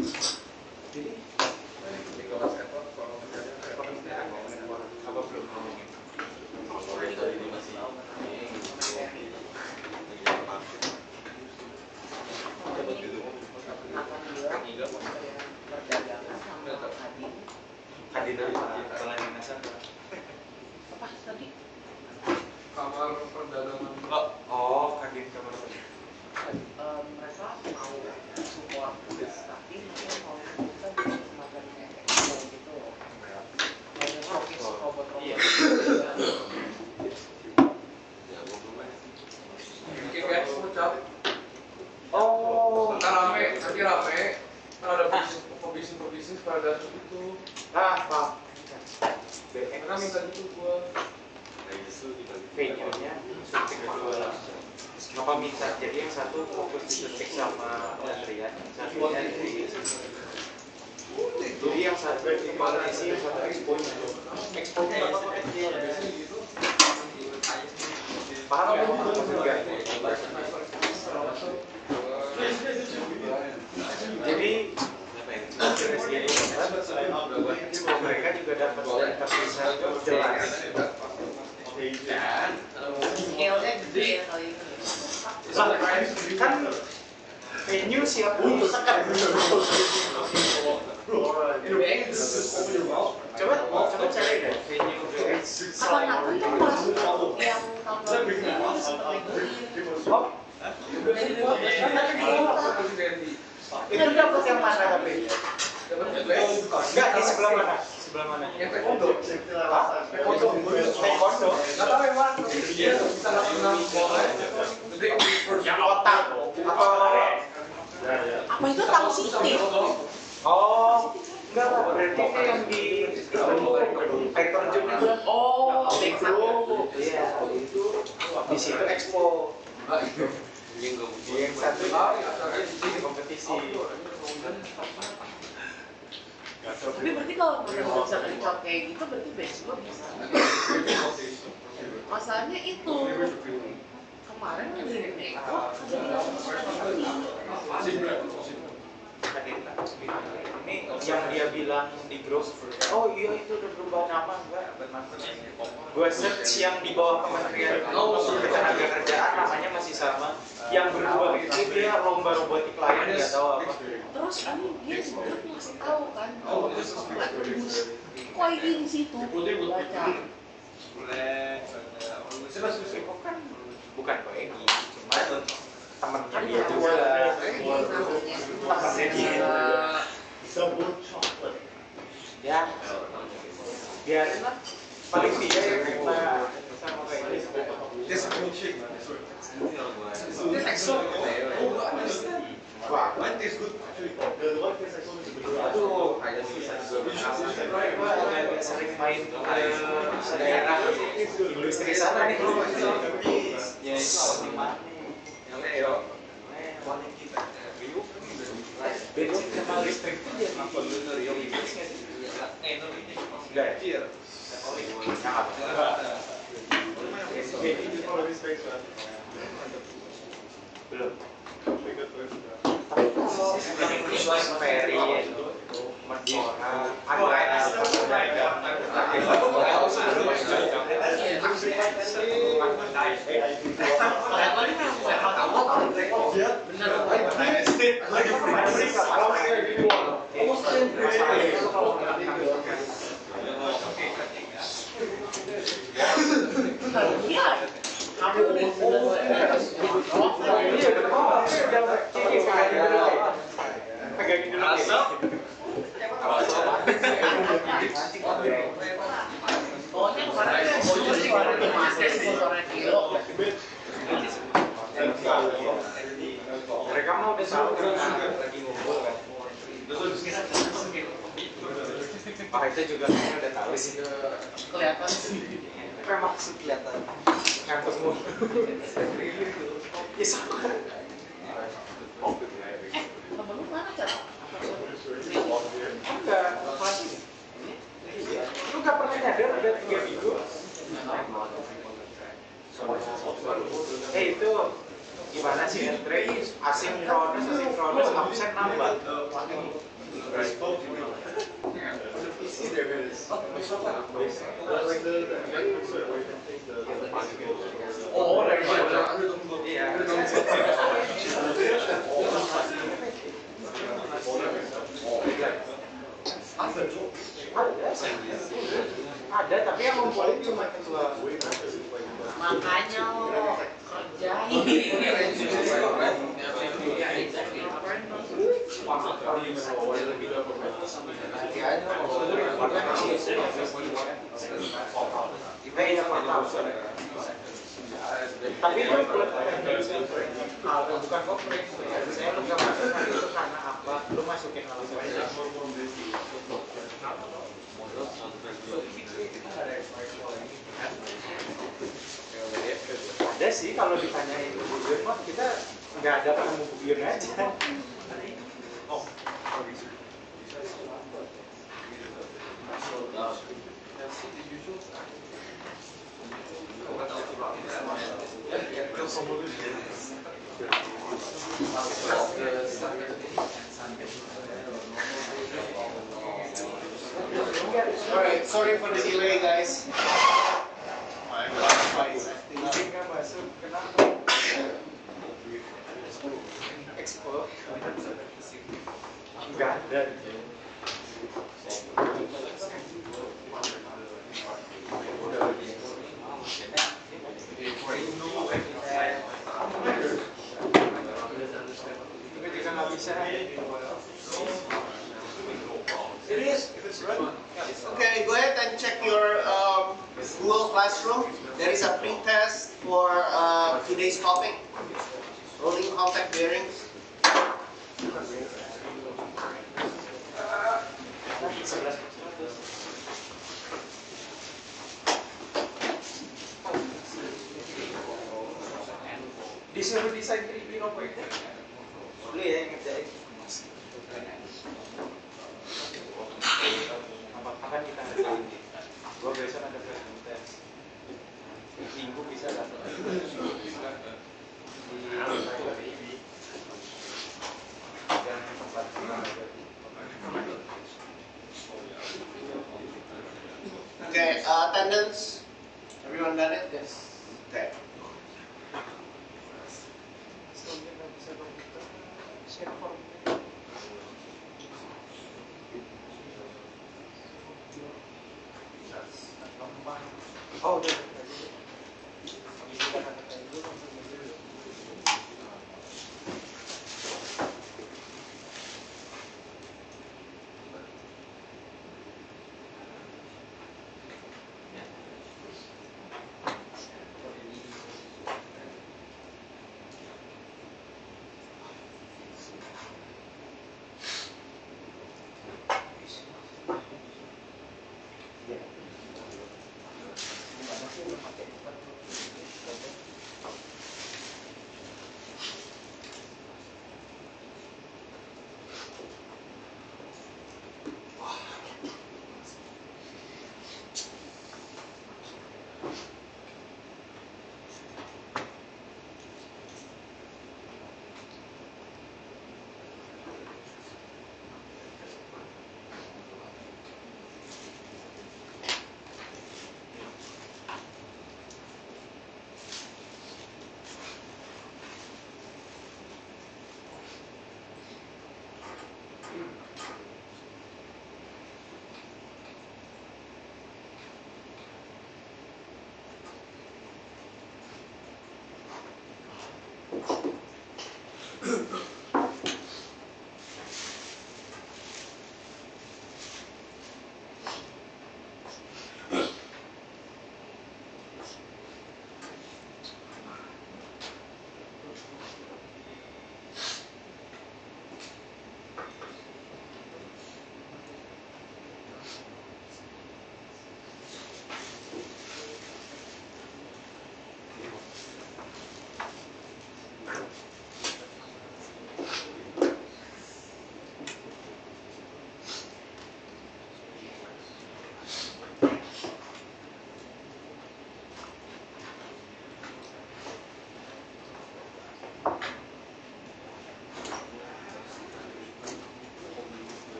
Jadi apa belum ngomongin? Tadi ini masih dapat gitu. Perdagangan sama Kadin Pelayanan apa? apa tadi? Kamar perdagangan. Oh, Kadin kamar apa? Mereka mau support tapi mereka mau kita bikin semacam kayak expo gitu loh. Banyak showcase robot-robot. Iya. Bikin expo cap. Oh, Nanti rame. Kan ada pebisnis pada itu. Pak. Karena minta gitu gua. Venue-nya syuting berdua. Bapak minta jadi yang satu fokus di syuting sama Adrian, satunya di jadi yang satu di kompetisi, yang satu expo-nya. Expo-nya apa kecil? Paham ya? Maksudnya? Jadi mereka juga dapat terpisah jelas. Scale-nya gede ya kali itu. Kan venue siap coba cari deh venue Kapan-kapan tuh masuk yang tahun itu dapat yang mana tapi enggak di sebelah mana Yang taekwondo. taekwondo Nggak tahu yang mana. Iya, bisa dapat 6 bola. Jadi yang otak apa itu Tang Siti? oh enggak lah berarti itu yang di Vector Jump itu Oh, background. iya itu di situ expo yang satu di kompetisi. Tapi berarti kalau benar-benar bisa kencang kayak gitu berarti baseball bisa. Masalahnya itu kemarin dari Neko Ini yang dia bilang di grup, oh iya itu udah berubah nama enggak? Gue search yang di bawah Kementerian Ketenagakerjaan namanya masih sama. Yang berubah itu dia lomba robotik lain nggak tahu apa. terus dia sebenarnya ngasih tahu kan nggak tembus kok ini di situ baca Kan bukan kok Egi, cuma temennya dia juga. Temennya dia. Ya, biarin lah. Paling tidak ya kita sama kayak ini. Wah, aduh, sering main ke daerah industri sana nih. Ya, di mana? Bensin sama listrik itu jadi Inggris nggak sih? Enggak ya? Belum. Tapi kalau yang Ferry itu Menpora pegangin dulu. pokoknya kemarin bocor di mana di Masih sore kilo Mereka mau udah tahu lagi ngumpul kan. Pak itu juga kayaknya udah tahu sih. kelihatan sih Apa maksud kelihatan? Ngantuk semua. Ya sama. temen lu mana cara Enggak, kelas ini. Lu gak pernah nyadar ada 3 minggu? Itu gimana sih Andre? Asinkronus Flores absen nambah. Oh, dari mana? Iya. Ada, tapi yang ngumpulin cuma ketua. Makanya lo kerjain. Tapi itu kalau bukan konflik, saya lu gak masuk nanti itu karena apa? Lu masukin alasannya. Ada sih kalau ditanyain Bu Yun mah kita nggak ada ketemu Bu Yun aja. Oh, Alright, sorry for the delay, guys. My Wi-Fi is acting up. Mungkin nggak masuk, kenapa? Expo? Nggak ada. Tapi juga nggak bisa. It is, if it's running. Okay, go ahead and check your Google Classroom. There is a pre-test for today's topic, rolling contact bearings. Disuruh desain 3D apa itu? Lu ya yang ngerjain. Apa-apa kita ngerjain. Gua besok ada presentasi. Minggu bisa lah. Dan tempat Okay, attendance. Everyone done it? yes. Okay. Oh, udah.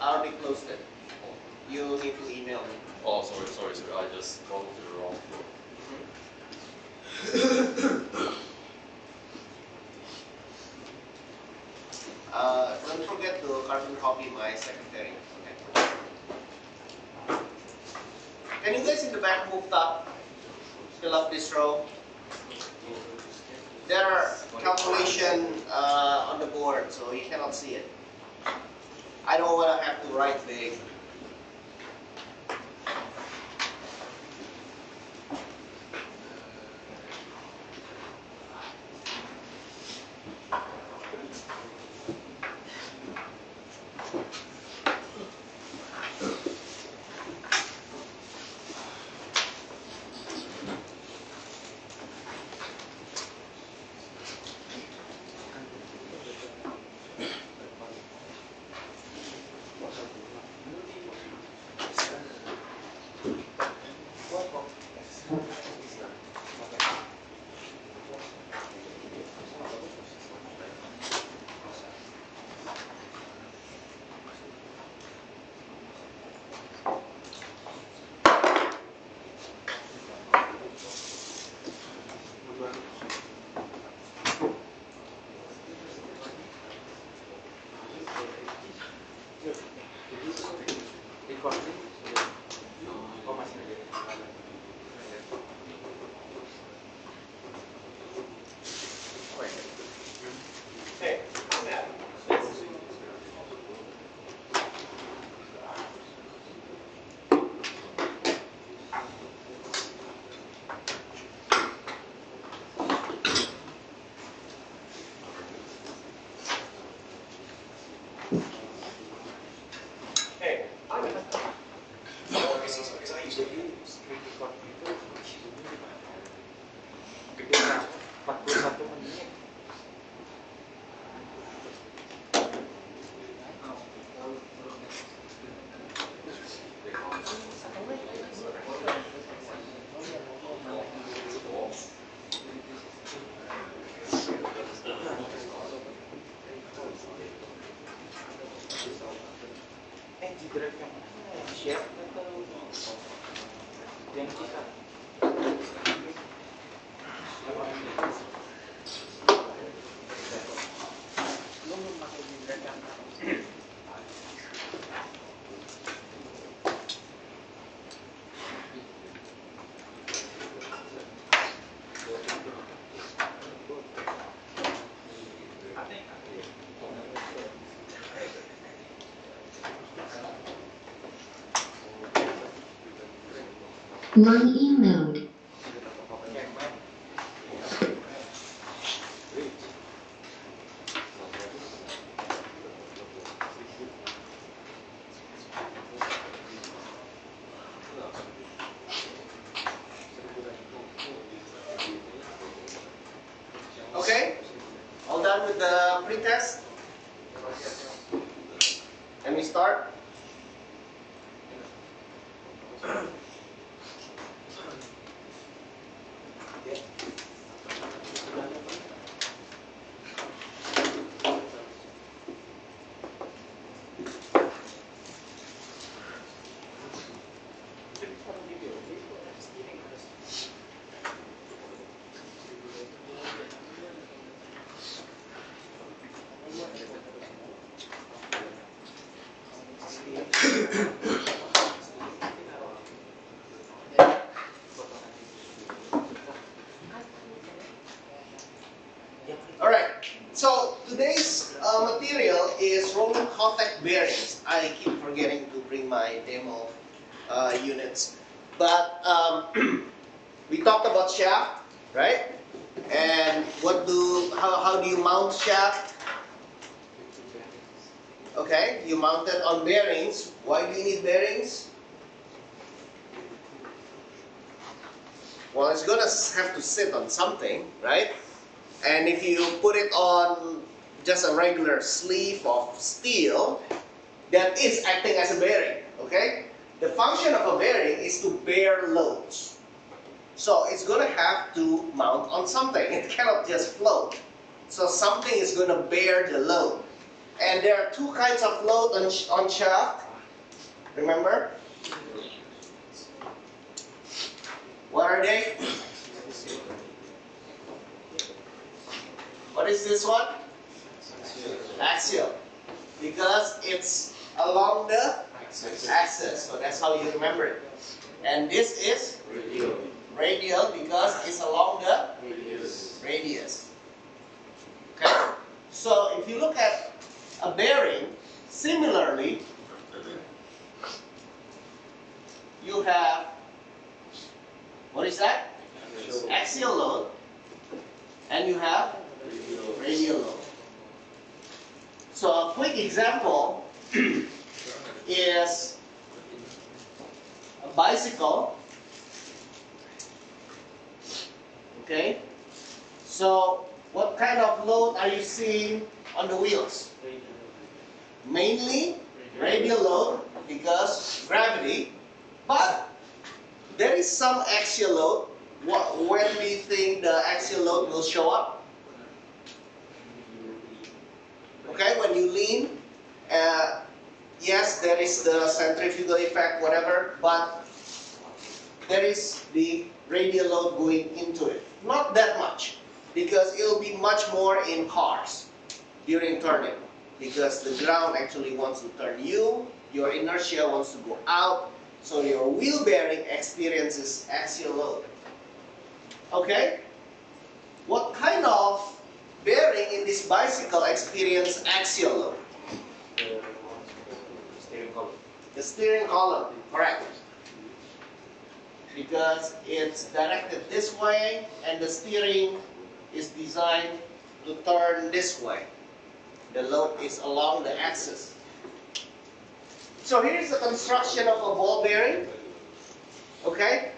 I already closed it. You need to email me. Oh, sorry. I just go to the wrong floor. Don't forget to carbon copy my secretary. Okay. Can you guys in the back move up? Fill up this row. There are calculation on the board, so you cannot see it. I don't want to have to write big. Gede lah, 41 menit. Di drive yang mana? Yang share atau yang kita? Learning mode. Okay, all done with the pretest? Can we start? Alright, so today's material is rolling contact bearings. I keep forgetting to bring my demo units. But we talked about shaft, right? And how do you mount shaft? Okay, you mount it on bearings. Why do you need bearings? Well, it's gonna have to sit on something, right? And if you put it on just a regular sleeve of steel, that is acting as a bearing, okay? The function of a bearing is to bear loads. So it's gonna have to mount on something. It cannot just float. So something is gonna bear the load. And there are two kinds of load on shaft. Remember? What are they? What is this one? Axial. Because it's along the axis. So that's how you remember it. And this is radial because it's along the radius. Okay? So if you look at a bearing, similarly, you have, what is that? Axial load. And you have radial load. So a quick example is a bicycle. Okay? So what kind of load are you seeing on the wheels? Mainly radial load because gravity, but there is some axial load. When do you think the axial load will show up? Okay, when you lean, yes, there is the centrifugal effect, whatever, but there is the radial load going into it. Not that much, because it will be much more in cars during turning, because the ground actually wants to turn you, your inertia wants to go out, so your wheel bearing experiences axial load. Okay? What kind of bearing in this bicycle experience axial load? Steering column. The steering column, correct. Because it's directed this way and the steering is designed to turn this way. The load is along the axis. So here's the construction of a ball bearing. Okay?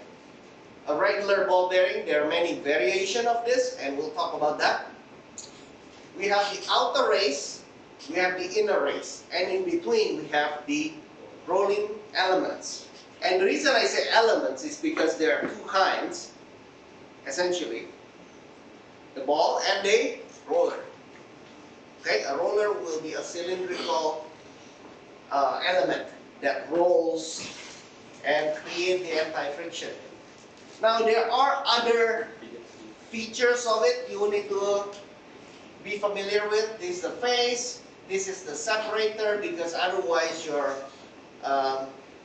A regular ball bearing, there are many variations of this, and we'll talk about that. We have the outer race, we have the inner race, and in between we have the rolling elements. And the reason I say elements is because there are two kinds, essentially. The ball and the roller. Okay, a roller will be a cylindrical element that rolls and create the anti-friction. Now there are other features of it you need to be familiar with. This is the face, this is the separator, because otherwise your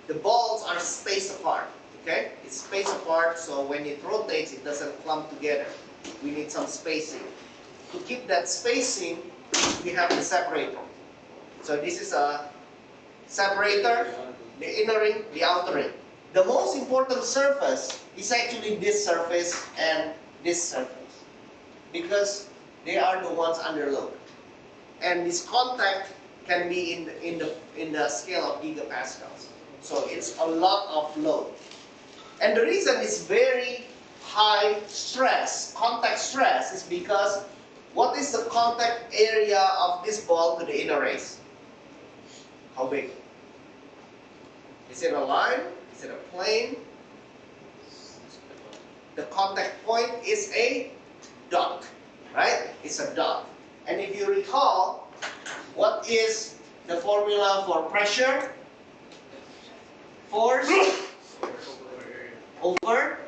the balls are spaced apart. Okay, it's spaced apart, so when it rotates, it doesn't clump together. We need some spacing. To keep that spacing, we have the separator. So this is a separator, the inner ring, the outer ring. The most important surface is actually this surface and this surface, because they are the ones under load. And this contact can be in the scale of gigapascals. So it's a lot of load. And the reason it's very high stress, contact stress, is because what is the contact area of this ball to the inner race? How big? Is it a line? Is it a plane? The contact point is a dot, right? It's a dot. And if you recall, what is the formula for pressure? Force over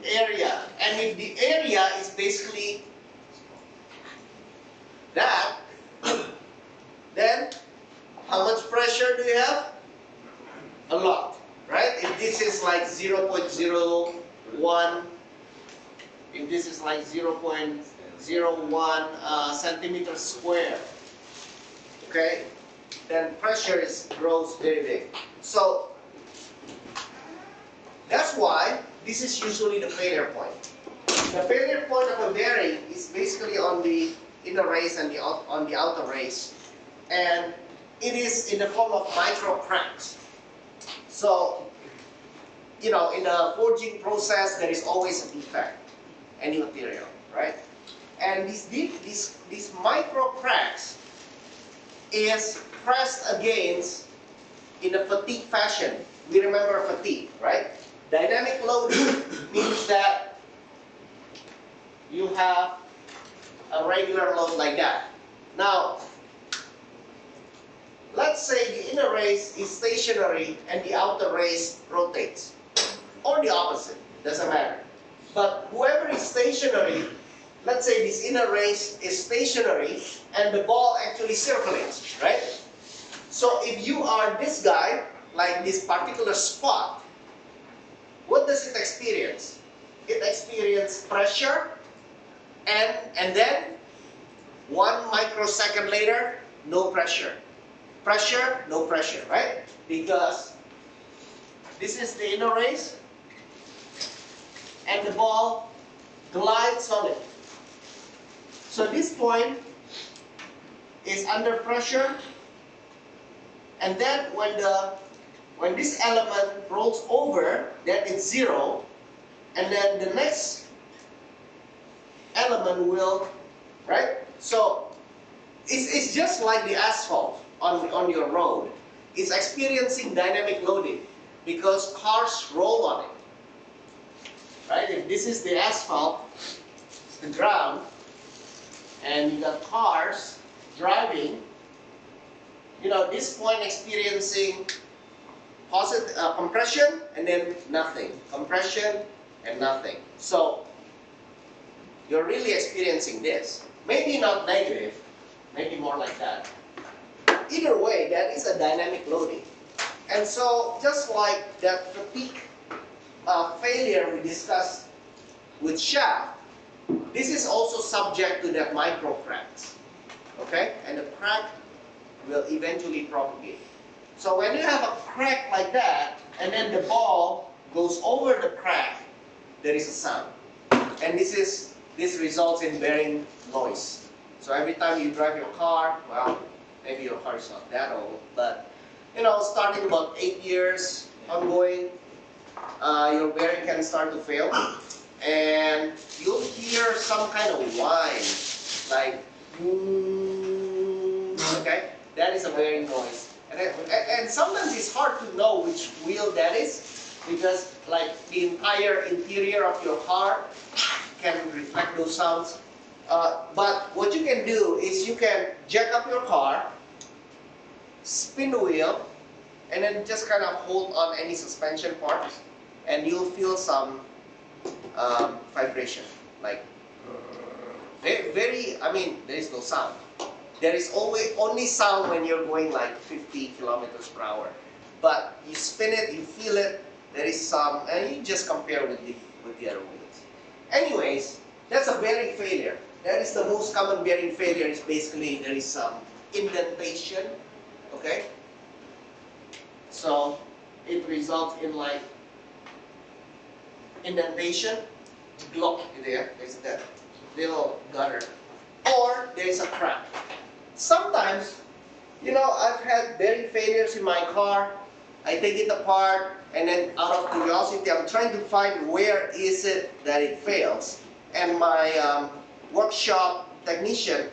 area. And if the area is basically that, then how much pressure do you have? A lot, right? If this is like 0.01, if this is like 0.01 centimeters square, okay, then pressure grows very big. So that's why this is usually the failure point. The failure point of a bearing is basically on the inner race and on the outer race, and it is in the form of micro cracks. So, you know, in the forging process, there is always a defect, any material, right? And these micro cracks is pressed against in a fatigue fashion. We remember fatigue, right? Dynamic loading means that you have a regular load like that. Now, let's say the inner race is stationary and the outer race rotates. Or the opposite, doesn't matter. But whoever is stationary, let's say this inner race is stationary and the ball actually circulates, right? So if you are this guy, like this particular spot, what does it experience? It experiences pressure and then 1 microsecond later, no pressure. Pressure, no pressure, right? Because this is the inner race and the ball glides on it. So this point is under pressure, and then when this element rolls over, then it's 0, and then the next element will, right? So it's just like the asphalt on your road. It's experiencing dynamic loading because cars roll on it. Right? If this is the asphalt, the ground, and you got cars driving, you know, this point experiencing positive compression and then nothing. Compression and nothing. So you're really experiencing this. Maybe not negative, maybe more like that. Either way, that is a dynamic loading. And so just like that fatigue failure we discussed with shaft, this is also subject to that micro cracks. Okay? And the crack will eventually propagate. So when you have a crack like that, and then the ball goes over the crack, there is a sound. And this results in bearing noise. So every time you drive your car, well, maybe your car is not that old, but you know, starting about 8 years ongoing, your bearing can start to fail, and you'll hear some kind of whine, like, okay, that is a bearing noise. And sometimes it's hard to know which wheel that is, because like the entire interior of your car can reflect those sounds. But what you can do is you can jack up your car, spin the wheel, and then just kind of hold on any suspension parts, and you'll feel some vibration, like very. I mean, there is no sound. There is only sound when you're going like 50 kilometers per hour. But you spin it, you feel it. There is some, and you just compare with the other wheels. Anyways, that's a bearing failure. That is the most common bearing failure. Is basically there is some indentation. Okay. So it results in like indentation, glock there. There's that little gutter, or there is a crack. Sometimes, you know, I've had bearing failures in my car. I take it apart, and then out of curiosity, I'm trying to find where is it that it fails. And my workshop technician,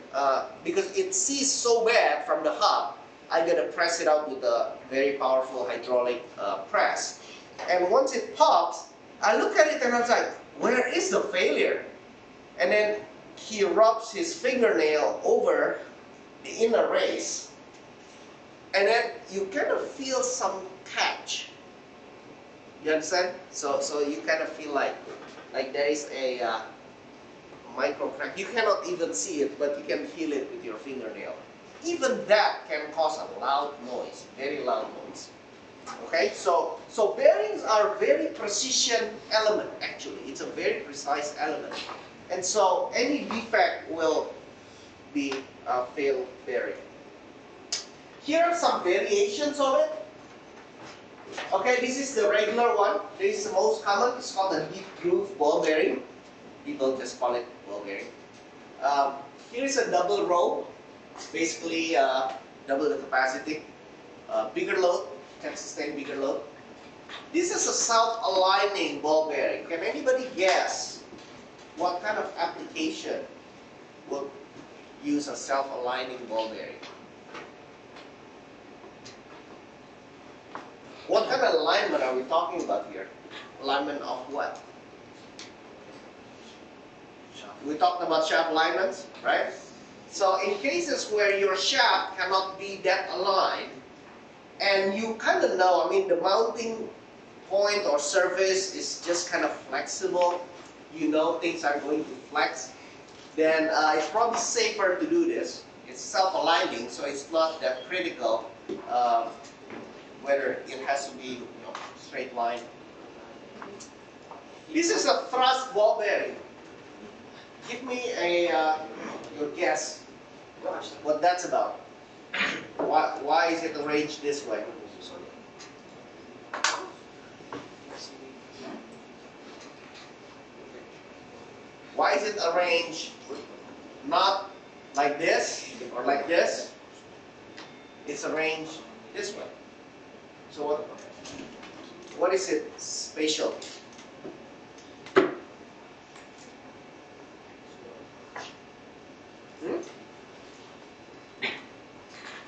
because it sees so bad from the hub, I gotta press it out with a very powerful hydraulic press. And once it pops, I look at it and I was like, where is the failure? And then he rubs his fingernail over the inner race, and then you kind of feel some catch. You understand? So you kind of feel like there is a micro crack. You cannot even see it, but you can feel it with your fingernail. Even that can cause a loud noise, very loud noise. Okay, so bearings are very precision element. Actually, it's a very precise element, and so any defect will be a failed bearing. Here are some variations of it. Okay, this is the regular one. This is the most common. It's called a deep groove ball bearing. People just call it ball bearing. Here is a double row. Basically, double the capacity. Bigger load, can sustain bigger load. This is a self-aligning ball bearing. Can anybody guess what kind of application will use a self-aligning ball bearing? What kind of alignment are we talking about here? Alignment of what? We talked about shaft alignments, right? So in cases where your shaft cannot be that aligned, and you kind of know, I mean, the mounting point or surface is just kind of flexible, you know things are going to flex, then it's probably safer to do this. It's self-aligning, so it's not that critical whether it has to be, you know, straight line. This is a thrust ball bearing. Give me your guess what that's about. Why is it arranged this way? Why is it arranged not like this or like this? It's arranged this way. So what is it spatial?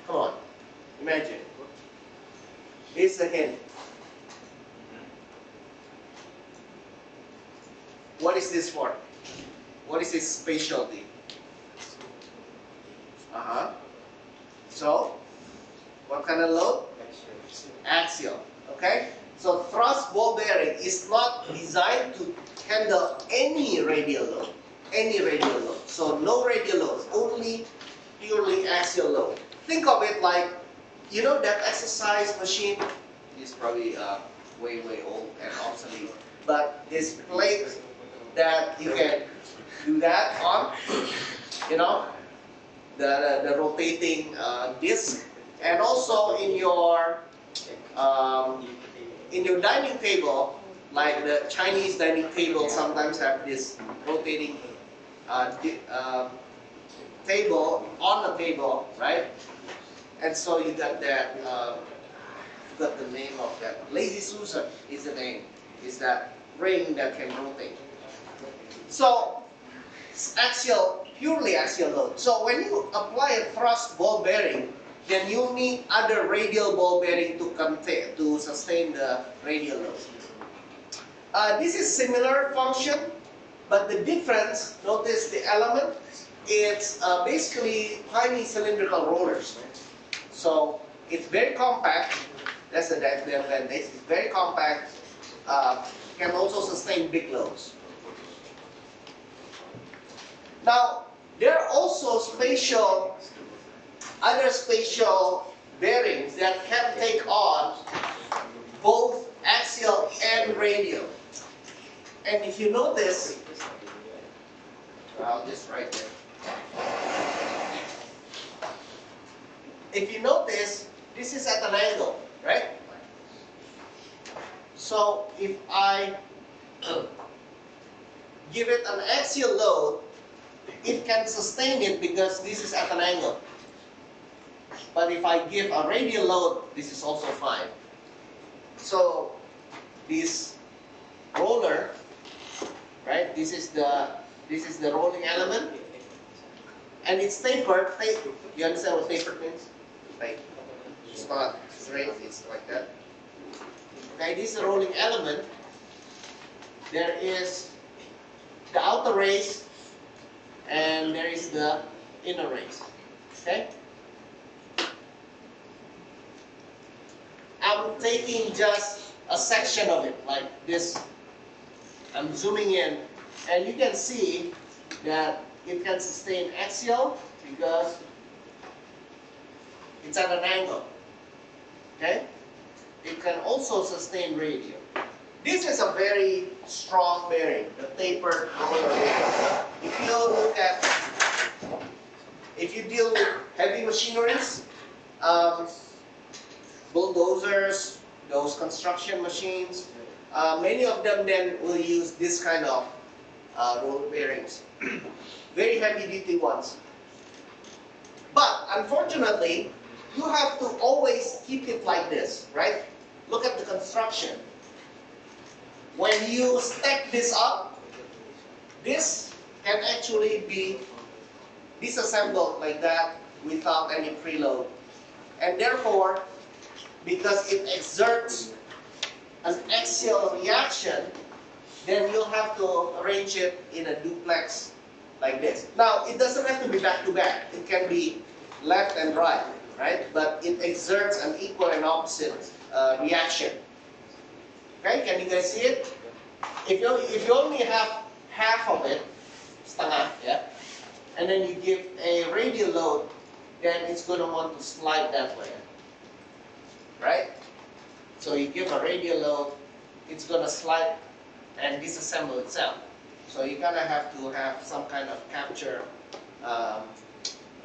Come on, imagine. Here's the hint. What is this for? What is its spatiality? So, what kind of load? Axial. Okay? So thrust ball bearing is not designed to handle any radial load. Any radial load. So no radial load, only purely axial load. Think of it like, you know that exercise machine? It's probably way old and obsolete. But this plate that you can do that on, you know, the rotating disc, and also in your dining table, like the Chinese dining table sometimes have this rotating table on the table, right? And so you got that, got the name of that. Lazy Susan is the name. Is that ring that can rotate. So it's axial, purely axial load. So when you apply a thrust ball bearing, then you need other radial ball bearing to sustain the radial load. This is similar function, but the difference, notice the element, it's basically tiny cylindrical rollers. So it's very compact. That's the advantage. It's very compact. Can also sustain big loads. Now there are also other spatial bearings that can take on both axial and radial. And if you notice, I'll just write there. If you notice, this is at an angle, right? So if I give it an axial load, it can sustain it because this is at an angle. But if I give a radial load, this is also fine. So this roller, right? This is the rolling element, and it's tapered. You understand what tapered means? Like it's not straight; it's like that. Okay, this is a rolling element. There is the outer race, and there is the inner race. Okay. I'm taking just a section of it, like this. I'm zooming in, and you can see that it can sustain axial because it's at an angle. Okay? It can also sustain radial. This is a very strong bearing, the tapered roller bearing. If you deal with heavy machineries, bulldozers, those construction machines, many of them then will use this kind of roller bearings. Very heavy duty ones. But unfortunately, you have to always keep it like this, right? Look at the construction. When you stack this up, this can actually be disassembled like that without any preload. And therefore, because it exerts an axial reaction, then you'll have to arrange it in a duplex like this. Now, it doesn't have to be back to back. It can be left and right, right? But it exerts an equal and opposite reaction. Okay, can you guys see it? If you only have half of it, setengah, yeah, and then you give a radial load, then it's going to want to slide that way, right? So you give a radial load, it's going to slide and disassemble itself. So you're going to have some kind of capture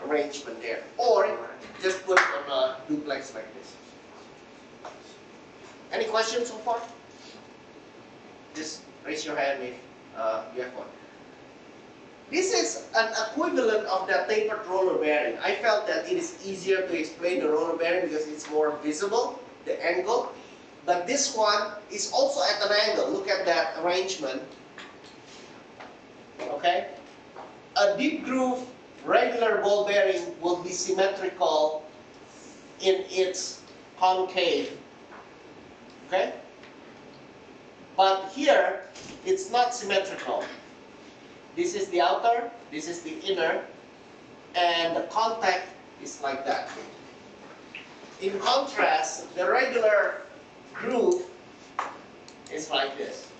arrangement there. Or just put it on a duplex like this. Any questions so far? Just raise your hand if you have one. This is an equivalent of the tapered roller bearing. I felt that it is easier to explain the roller bearing because it's more visible, the angle. But this one is also at an angle. Look at that arrangement. Okay? A deep groove regular ball bearing will be symmetrical in its concave. Okay? But here, it's not symmetrical. This is the outer, this is the inner, and the contact is like that. In contrast, the regular groove is like this.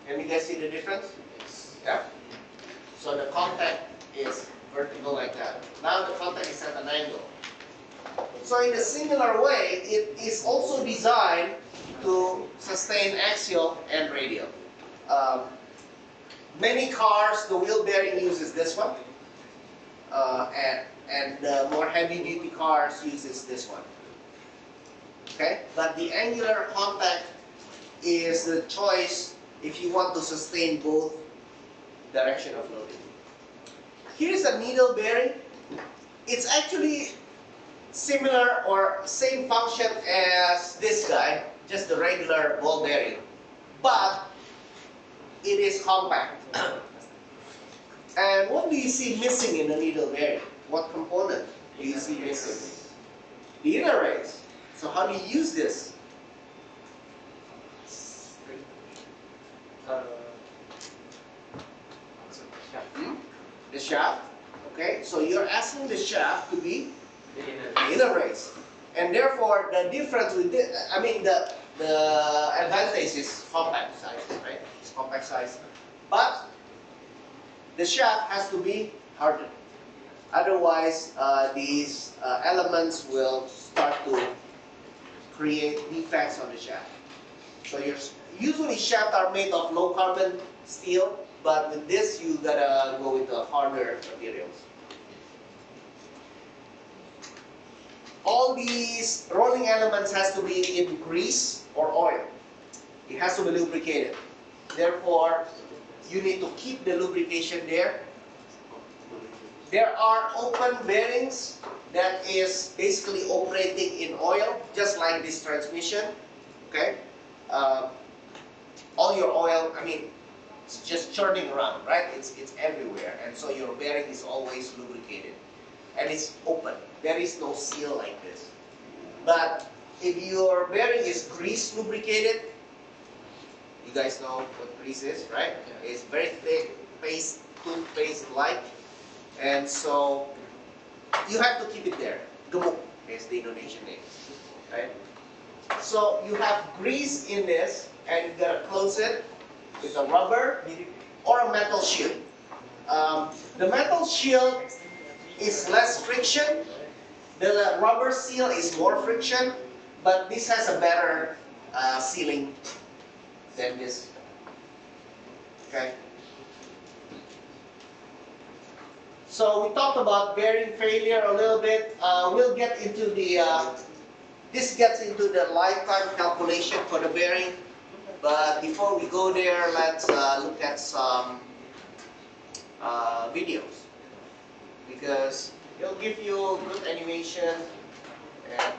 Can you guys see the difference? Yeah. So the contact is vertical like that. Now the contact is at an angle. So in a similar way, it is also designed to sustain axial and radial. Many cars, the wheel bearing uses this one, and the more heavy-duty cars uses this one. Okay, but the angular contact is the choice if you want to sustain both direction of loading. Here's a needle bearing. It's actually similar or same function as this guy, just the regular ball bearing, but it is compact. And what do you see missing in the needle bearing? What component do you see missing? The inner race. So how do you use this? The shaft. Okay, so you're asking the shaft to be the inner race, and therefore the difference with this, I mean the advantage is compact size, right? It's compact size, but the shaft has to be hardened. Otherwise, these elements will start to create defects on the shaft. So usually shafts are made of low carbon steel, but with this you gotta go with the harder materials. All these rolling elements has to be in grease or oil. It has to be lubricated. Therefore, you need to keep the lubrication there. There are open bearings that is basically operating in oil, just like this transmission. Okay, all your oil, I mean, it's just churning around, right? It's everywhere, and so your bearing is always lubricated, and it's open. There is no seal like this. But if your bearing is grease lubricated, you guys know what grease is, right? Yeah. It's very thick, paste, toothpaste-like, and so you have to keep it there. Gemuk is the Indonesian name, right? So you have grease in this, and you gotta close it with a rubber or a metal shield. The metal shield is less friction. The rubber seal is more friction, but this has a better sealing than this. Okay. So we talked about bearing failure a little bit. We'll get into the this gets into the lifetime calculation for the bearing. But before we go there, let's look at some videos, because it'll give you good animation and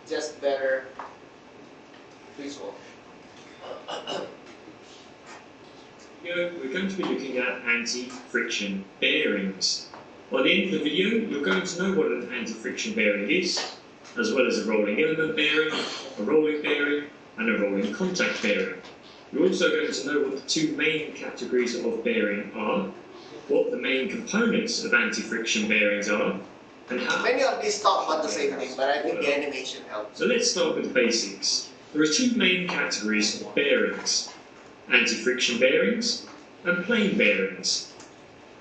just better visual. We're going to be looking at anti-friction bearings. By the end of the video, you're going to know what an anti-friction bearing is, as well as a rolling element bearing, a rolling bearing, and a rolling contact bearing. You're also going to know what the two main categories of bearing are, what the main components of anti-friction bearings are, and how. Many of these talk about the same thing, but I think the animation helps. So let's start with the basics. There are two main categories of bearings, anti-friction bearings and plain bearings.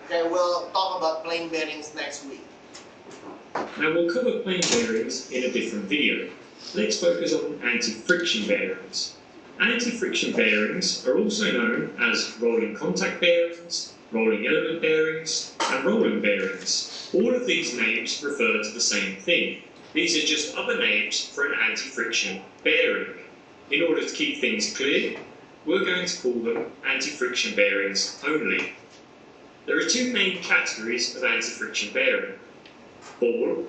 Okay, we'll talk about plain bearings next week. Now we'll cover plain bearings in a different video. Let's focus on anti-friction bearings. Anti-friction bearings are also known as rolling contact bearings, rolling element bearings, and rolling bearings. All of these names refer to the same thing. These are just other names for an anti-friction bearing. In order to keep things clear, we're going to call them anti-friction bearings only. There are two main categories of anti-friction bearing, ball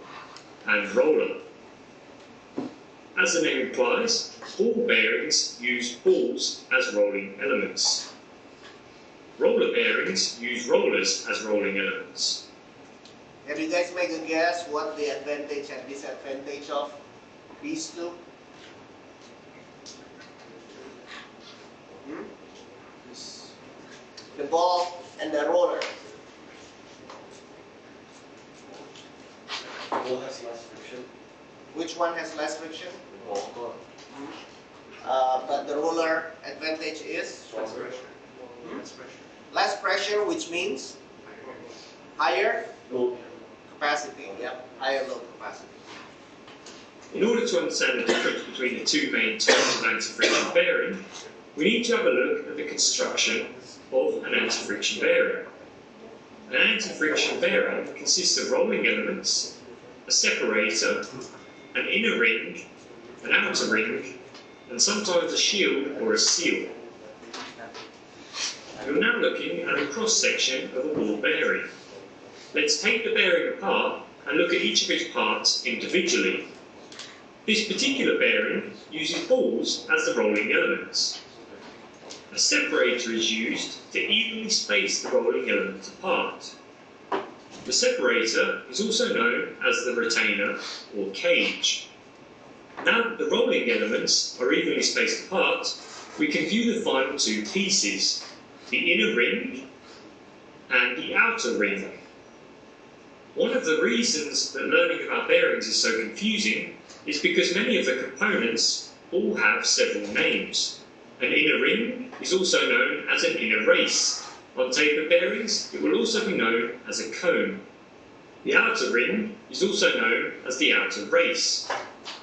and roller. As the name implies, ball bearings use balls as rolling elements. Roller bearings use rollers as rolling elements. Can you guys make a guess what the advantage and disadvantage of these two? The ball and the roller. Ball has less friction. Which one has less friction? Ball. But the roller advantage is Less pressure. less pressure, which means higher Low. capacity. Yep, higher load capacity. In order to understand the difference between the two main types of anti-friction bearing, we need to have a look at the construction of an anti-friction bearing. An anti-friction bearing consists of rolling elements, a separator, an inner ring, an outer ring, and sometimes a shield or a seal. You're now looking at a cross-section of a ball bearing. Let's take the bearing apart and look at each of its parts individually. This particular bearing uses balls as the rolling elements. A separator is used to evenly space the rolling elements apart. The separator is also known as the retainer or cage. Now that the rolling elements are evenly spaced apart, we can view the final two pieces, the inner ring and the outer ring. One of the reasons that learning about bearings is so confusing is because many of the components all have several names. An inner ring is also known as an inner race. On tapered bearings, it will also be known as a cone. The outer ring is also known as the outer race.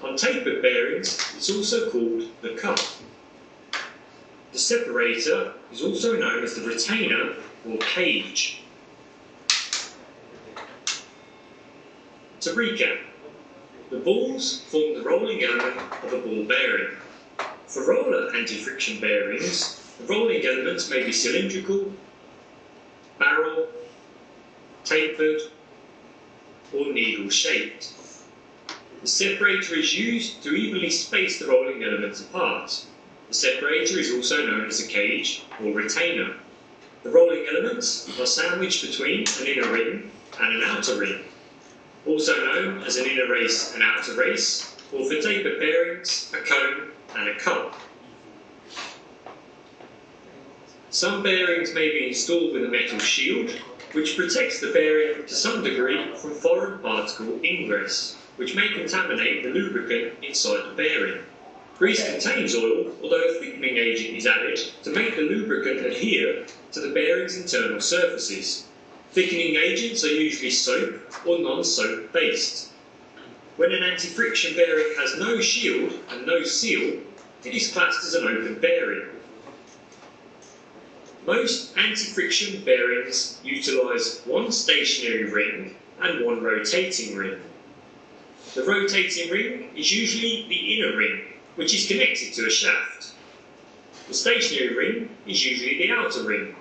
On tapered bearings, it's also called the cup. The separator is also known as the retainer or cage. To recap, the balls form the rolling element of a ball bearing. For roller anti-friction bearings, the rolling elements may be cylindrical, barrel, tapered, or needle-shaped. The separator is used to evenly space the rolling elements apart. The separator is also known as a cage or retainer. The rolling elements are sandwiched between an inner ring and an outer ring, also known as an inner race and outer race, or for tapered bearings, a cone and a cup. Some bearings may be installed with a metal shield, which protects the bearing to some degree from foreign particle ingress, which may contaminate the lubricant inside the bearing. Grease contains oil, although a thickening agent is added to make the lubricant adhere to the bearing's internal surfaces. Thickening agents are usually soap or non-soap based. When an anti-friction bearing has no shield and no seal, it is classed as an open bearing. Most anti-friction bearings utilise one stationary ring and one rotating ring. The rotating ring is usually the inner ring, which is connected to a shaft. The stationary ring is usually the outer ring.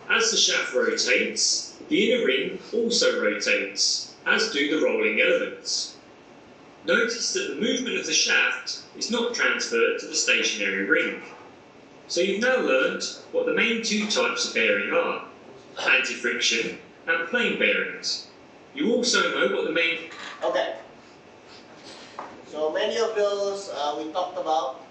As the shaft rotates, the inner ring also rotates, as do the rolling elements. Notice that the movement of the shaft is not transferred to the stationary ring. So you've now learned what the main two types of bearing are, anti-friction and plain bearings. You also know what the main... Okay. So many of those we talked about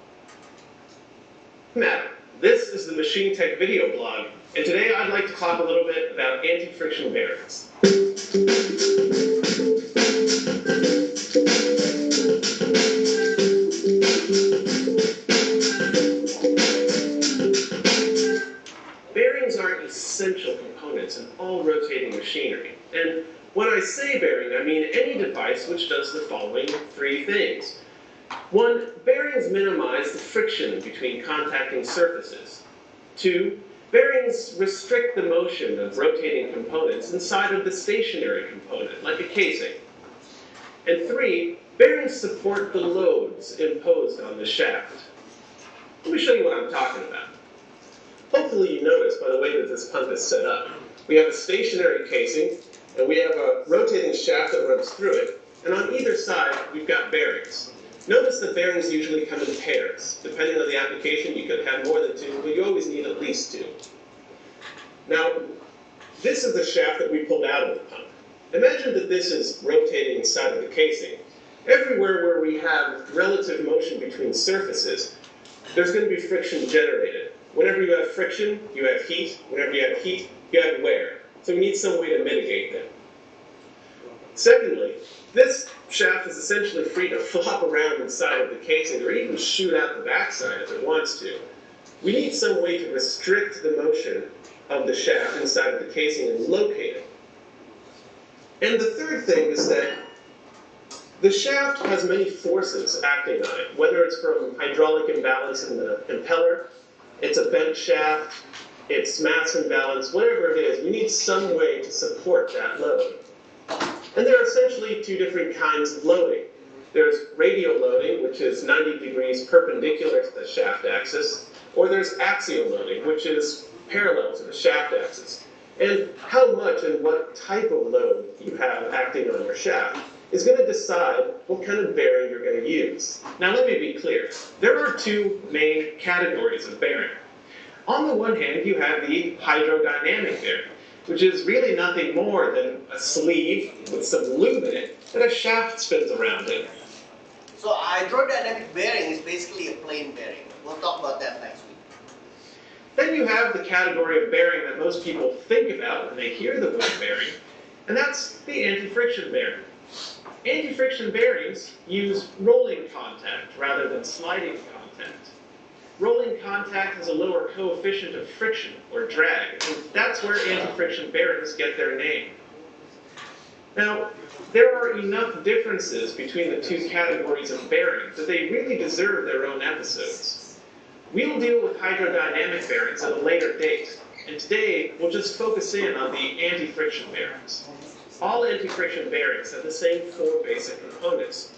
Matt, this is the Machine Tech video blog, and today I'd like to talk a little bit about anti-friction bearings. Bearings are essential components in all rotating machinery, and when I say bearing, I mean any device which does the following three things. 1. Bearings minimize the friction between contacting surfaces. 2. Bearings restrict the motion of rotating components inside of the stationary component, like a casing. And 3. Bearings support the loads imposed on the shaft. Let me show you what I'm talking about. Hopefully you noticed by the way that this pump is set up. We have a stationary casing, and we have a rotating shaft that runs through it, and on either side we've got bearings. Notice that bearings usually come in pairs. Depending on the application, you could have more than 2, but you always need at least 2. Now, this is the shaft that we pulled out of the pump. Imagine that this is rotating inside of the casing. Everywhere where we have relative motion between surfaces, there's going to be friction generated. Whenever you have friction, you have heat. Whenever you have heat, you have wear. So we need some way to mitigate them. Secondly, this shaft is essentially free to flop around inside of the casing or even shoot out the backside if it wants to. We need some way to restrict the motion of the shaft inside of the casing and locate it. And the third thing is that the shaft has many forces acting on it, whether it's from hydraulic imbalance in the impeller, it's a bent shaft, it's mass imbalance, whatever it is, you need some way to support that load. And there are essentially 2 different kinds of loading. There's radial loading, which is 90 degrees perpendicular to the shaft axis, or there's axial loading, which is parallel to the shaft axis. And how much and what type of load you have acting on your shaft is going to decide what kind of bearing you're going to use. Now let me be clear. There are 2 main categories of bearing. On the one hand, you have the hydrodynamic bearing, which is really nothing more than a sleeve with some lube in it that a shaft spins around in. So hydrodynamic bearing is basically a plain bearing. We'll talk about that next week. Then you have the category of bearing that most people think about when they hear the word bearing, and that's the anti-friction bearing. Anti-friction bearings use rolling contact rather than sliding contact. Rolling contact has a lower coefficient of friction, or drag, and that's where anti-friction bearings get their name. Now, there are enough differences between the 2 categories of bearings that they really deserve their own episodes. We'll deal with hydrodynamic bearings at a later date, and today we'll just focus in on the anti-friction bearings. All anti-friction bearings have the same 4 basic components.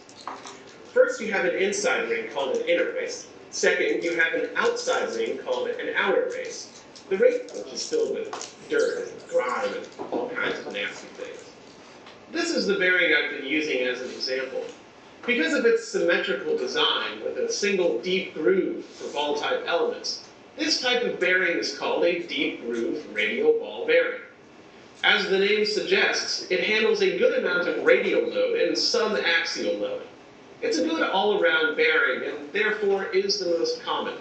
First, you have an inside ring called an inner race. Second, you have an outside ring called an outer race. The ring, which is filled with dirt and grime and all kinds of nasty things. This is the bearing I've been using as an example. Because of its symmetrical design with a single deep groove for ball-type elements, this type of bearing is called a deep groove radial ball bearing. As the name suggests, it handles a good amount of radial load and some axial load. It's a good all-around bearing and therefore is the most common.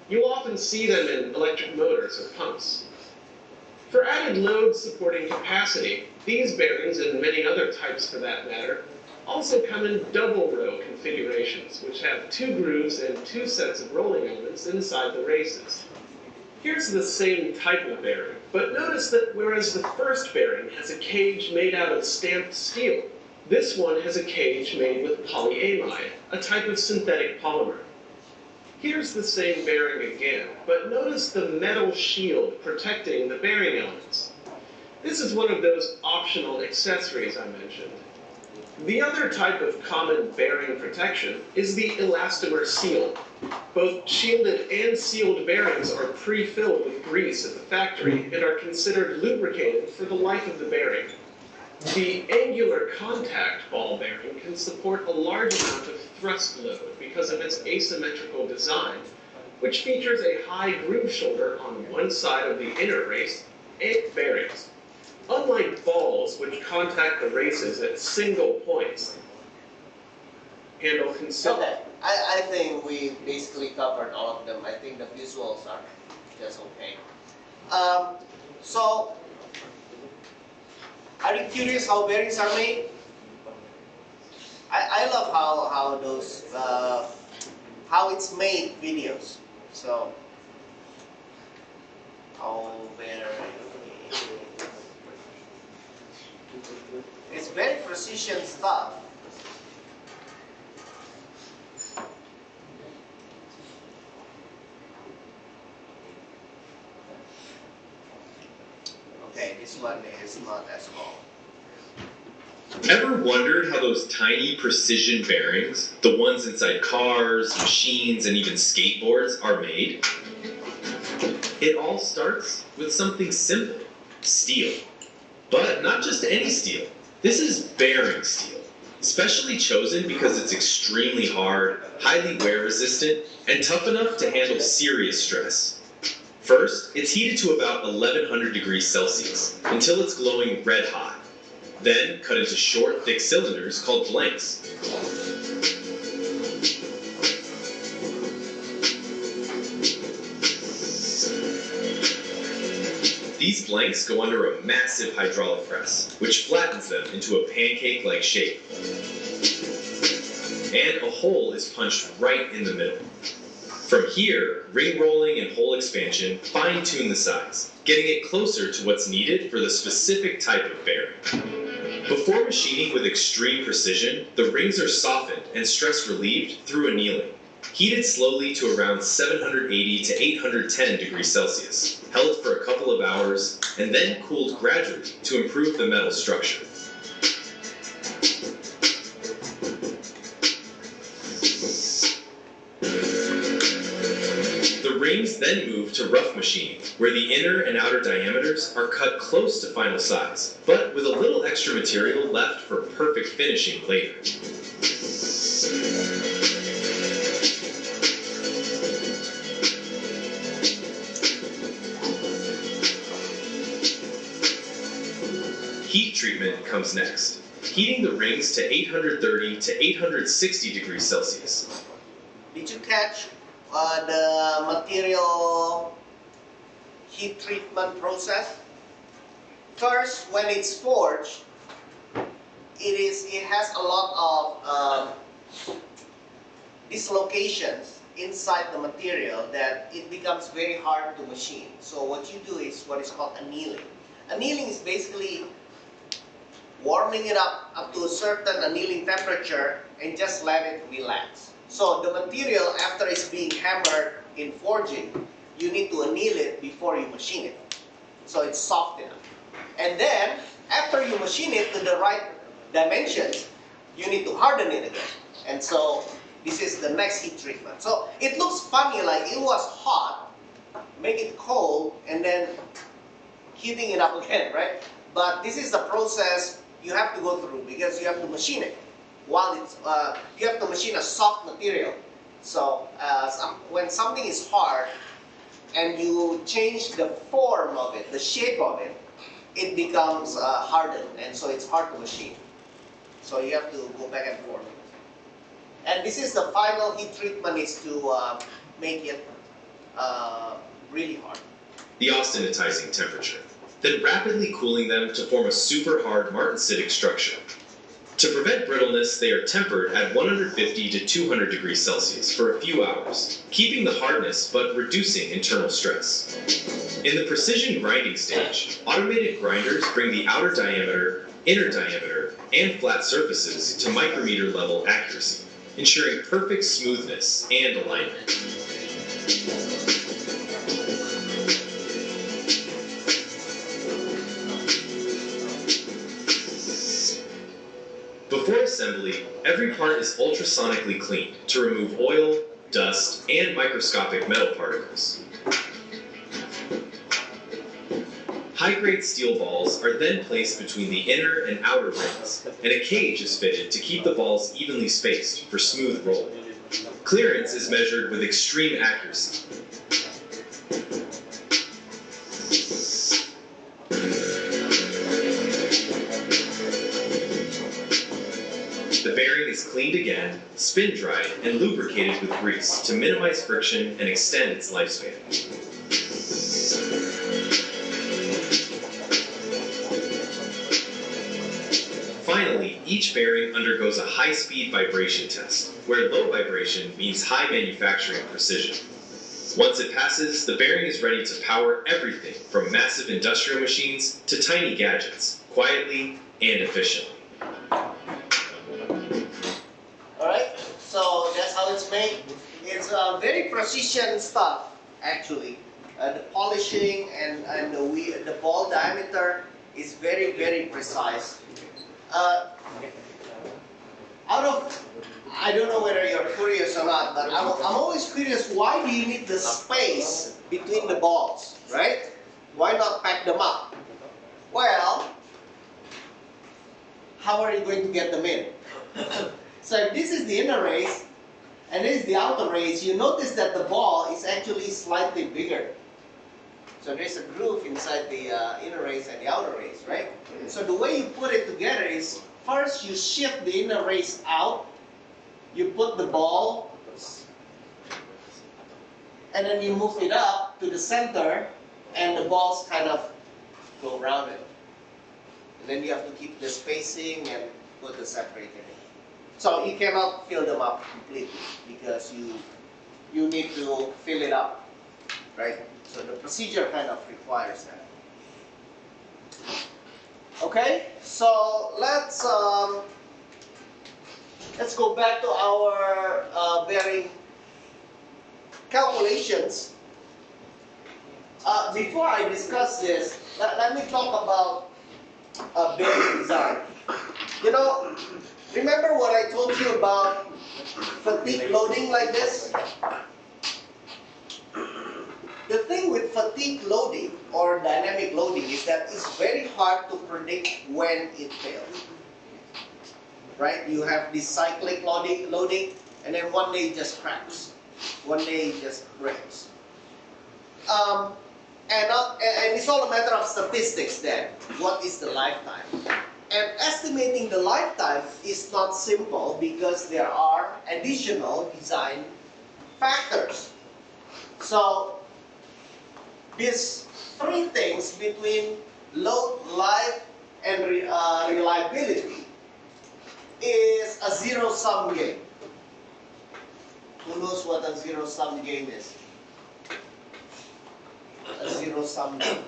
You'll often see them in electric motors or pumps. For added load supporting capacity, these bearings, and many other types for that matter, also come in double row configurations, which have 2 grooves and 2 sets of rolling elements inside the races. Here's the same type of bearing, but notice that whereas the first bearing has a cage made out of stamped steel, this one has a cage made with polyamide, a type of synthetic polymer. Here's the same bearing again, but notice the metal shield protecting the bearing elements. This is one of those optional accessories I mentioned. The other type of common bearing protection is the elastomer seal. Both shielded and sealed bearings are pre-filled with grease at the factory and are considered lubricated for the life of the bearing. The angular contact ball bearing can support a large amount of thrust load because of its asymmetrical design, which features a high groove shoulder on one side of the inner race and bearings. Unlike balls, which contact the races at single points, handle considerable... Okay, I think we basically covered all of them. I think the visuals are just okay. So, are you curious how bearings are made? I love how those how it's made videos. So, how bearings. It's very precision stuff. Okay, this one is not as long. Ever wondered how those tiny precision bearings, the ones inside cars, machines, and even skateboards, are made? It all starts with something simple: steel. But not just any steel. This is bearing steel, specially chosen because it's extremely hard, highly wear resistant, and tough enough to handle serious stress. First, it's heated to about 1100 degrees Celsius until it's glowing red hot. Then cut into short, thick cylinders called blanks. These blanks go under a massive hydraulic press, which flattens them into a pancake-like shape. And a hole is punched right in the middle. From here, ring rolling and hole expansion fine-tune the size, getting it closer to what's needed for the specific type of bearing. Before machining with extreme precision, the rings are softened and stress relieved through annealing. Heated slowly to around 780 to 810 degrees Celsius, held for a couple of hours, and then cooled gradually to improve the metal structure. The rings then move to rough machining, where the inner and outer diameters are cut close to final size, but with a little extra material left for perfect finishing later. Heat treatment comes next, heating the rings to 830 to 860 degrees Celsius. Did you catch the material heat treatment process? First, when it's forged, it has a lot of dislocations inside the material that it becomes very hard to machine. So what you do is what is called annealing. Annealing is basically warming it up to a certain annealing temperature and just let it relax. So the material, after it's being hammered in forging, you need to anneal it before you machine it. So it's soft enough. And then, after you machine it to the right dimensions, you need to harden it again. And so this is the next heat treatment. So it looks funny, like it was hot, make it cold, and then heating it up again, right? But this is the process you have to go through because you have to machine it. While it's, you have to machine a soft material. So when something is hard and you change the form of it, the shape of it, it becomes hardened, and so it's hard to machine. So you have to go back and forth. And this is the final heat treatment, is to make it really hard. The austenitizing temperature, then rapidly cooling them to form a super hard martensitic structure. To prevent brittleness, they are tempered at 150 to 200 degrees Celsius for a few hours, keeping the hardness but reducing internal stress. In the precision grinding stage, automated grinders bring the outer diameter, inner diameter, and flat surfaces to micrometer level accuracy, ensuring perfect smoothness and alignment. Before assembly, every part is ultrasonically cleaned to remove oil, dust, and microscopic metal particles. High-grade steel balls are then placed between the inner and outer rings, and a cage is fitted to keep the balls evenly spaced for smooth rolling. Clearance is measured with extreme accuracy. The bearing is cleaned again, spin dried, and lubricated with grease to minimize friction and extend its lifespan. Finally, each bearing undergoes a high-speed vibration test, where low vibration means high manufacturing precision. Once it passes, the bearing is ready to power everything from massive industrial machines to tiny gadgets, quietly and efficiently. Alright, so that's how it's made. It's very precision stuff, actually. The polishing and the ball diameter is very, very precise. I don't know whether you're curious or not, but I'm always curious, why do you need the space between the balls, right? Why not pack them up? Well, how are you going to get them in? So if this is the inner race, and this is the outer race, you notice that the ball is actually slightly bigger. So there's a groove inside the inner race and the outer race, right? So the way you put it together is, first you shift the inner race out, you put the ball, and then you move it up to the center, and the balls kind of go around it. And then you have to keep the spacing and put the separator in. So you cannot fill them up completely because you need to fill it up, right? So the procedure kind of requires that. Okay, so let's go back to our bearing calculations. Before I discuss this, let me talk about bearing design. You know, remember what I told you about fatigue loading like this? The thing with fatigue loading or dynamic loading is that it's very hard to predict when it fails. Right? You have this cyclic loading, and then one day it just cracks. One day it just breaks. And it's all a matter of statistics then. What is the lifetime? And estimating the lifetime is not simple because there are additional design factors. So these three things between load, life, and reliability is a zero-sum game. Who knows what a zero-sum game is? A zero-sum game.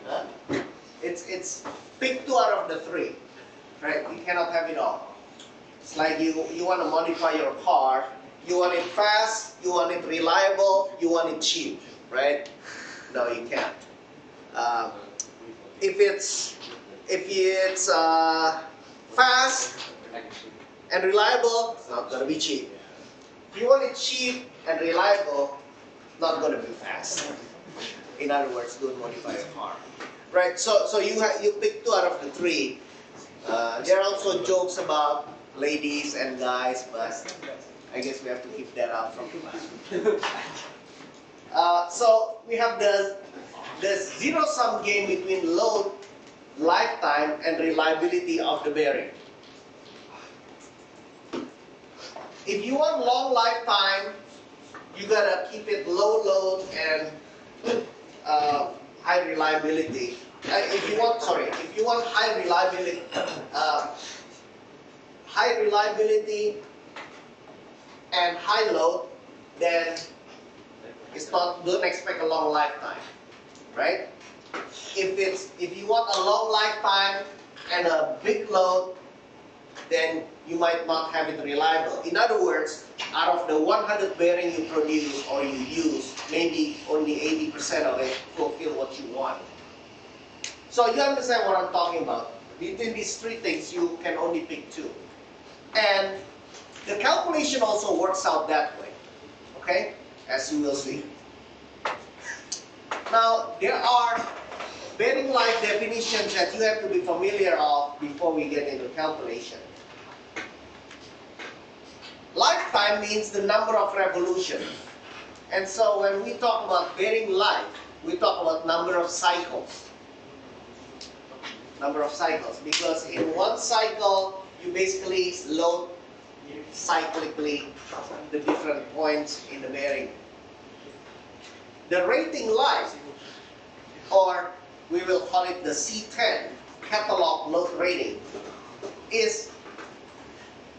Huh? It's pick two out of the three, right? You cannot have it all. It's like you want to modify your car. You want it fast, you want it reliable, you want it cheap, right? No, you can't. If it's fast and reliable, it's not going to be cheap. If you want it cheap and reliable, not going to be fast. In other words, don't modify your car, right? So you pick two out of the three. There are also jokes about ladies and guys, but I guess we have to keep that out from class. So we have the zero-sum game between load, lifetime, and reliability of the bearing. If you want long lifetime, you gotta keep it low load and high reliability. If you want high reliability and high load, then don't expect a long lifetime, right? If you want a long lifetime and a big load, then you might not have it reliable. In other words, out of the 100 bearing you produce or you use, maybe only 80% of it fulfill what you want. So you understand what I'm talking about. Between these three things, you can only pick two. And the calculation also works out that way, okay? As you will see. Now, there are bearing life definitions that you have to be familiar of before we get into calculation. Lifetime means the number of revolutions. And so when we talk about bearing life, we talk about number of cycles. number of cycles, because in one cycle you basically load cyclically the different points in the bearing. The rating life, or we will call it the C10 catalog load rating, is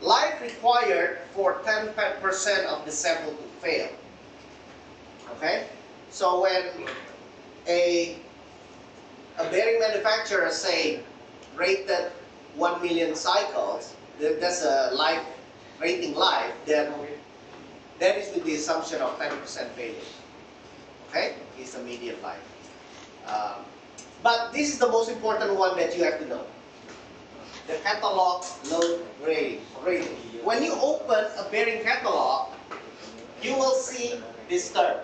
life required for 10% of the sample to fail. Okay? So when a bearing manufacturer say rated 1 million cycles, that's a life rating life, then that is with the assumption of 10% failure. Okay? It's a median life. But this is the most important one that you have to know. The catalog load rating. When you open a bearing catalog, you will see this term,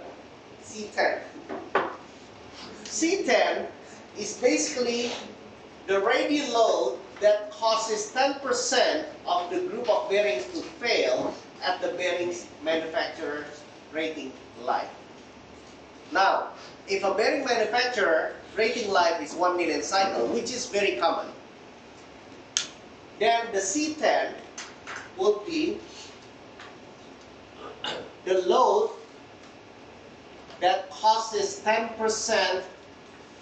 C10. C10 is basically the radial load that causes 10% of the group of bearings to fail at the bearings manufacturer's rating life. Now, if a bearing manufacturer rating life is 1 million cycle, which is very common, then the C10 would be the load that causes 10%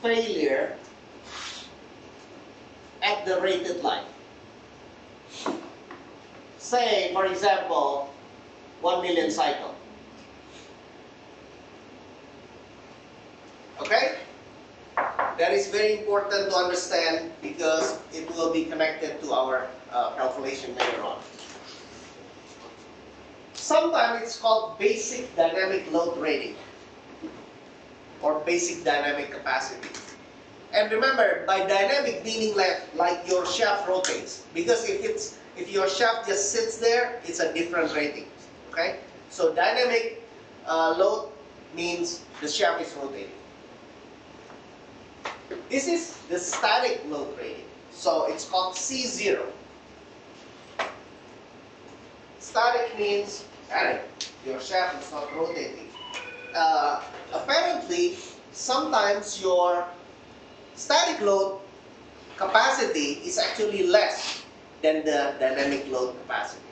failure at the rated life. Say, for example, 1 million cycle. Okay? That is very important to understand because it will be connected to our calculation later on. Sometimes it's called basic dynamic load rating or basic dynamic capacity. And remember, by dynamic meaning like your shaft rotates, because if your shaft just sits there, it's a different rating. Okay? So dynamic load means the shaft is rotating. This is the static load rating. So it's called C0. Static means your shaft is not rotating. Apparently, sometimes your static load capacity is actually less than the dynamic load capacity.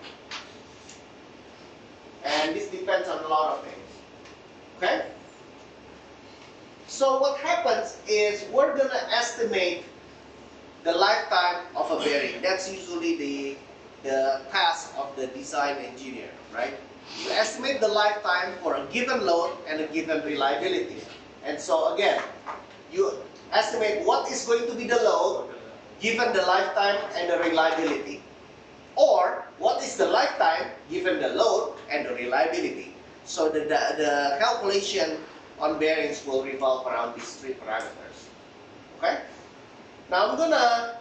And this depends on a lot of things. Okay? So what happens is we're going to estimate the lifetime of a bearing. That's usually the task of the design engineer, right? You estimate the lifetime for a given load and a given reliability. And so again, you estimate what is going to be the load given the lifetime and the reliability, or what is the lifetime given the load and the reliability. So the calculation on bearings will revolve around these three parameters. Okay? Now I'm gonna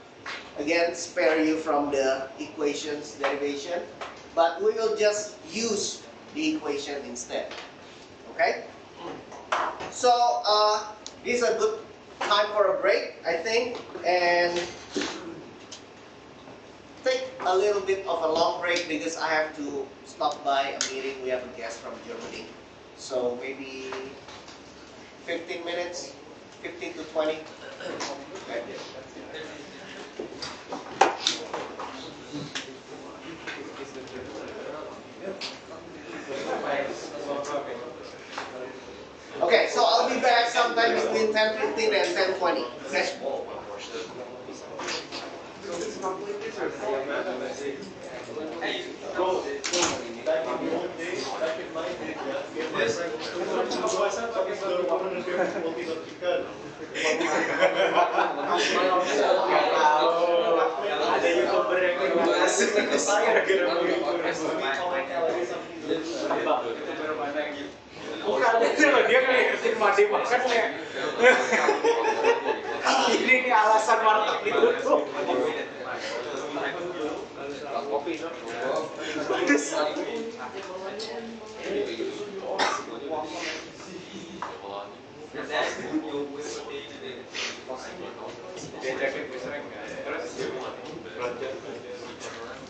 again spare you from the equations derivation, but we will just use the equation instead. Okay? So this is a good time for a break, I think, and take a little bit of a long break because I have to stop by a meeting. We have a guest from Germany. So maybe 15 minutes, 15 to 20. Okay. Okay, so I'll be back sometime between 10:15 and 10:20. Okay? Ada YouTuber yang ngasih ke saya gara-gara YouTuber mana gitu. Bukan itu loh, dia kayak ngertiin mandi makan ya. Ini nih alasan warteg ditutup. Kopi dong. Diajakin gue sering kan, terus belajar.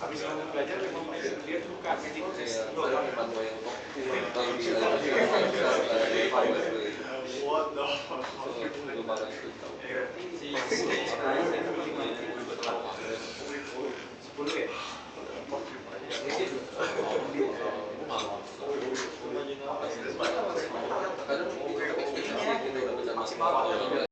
Habis kamu belajar memang dia suka ngedit. What the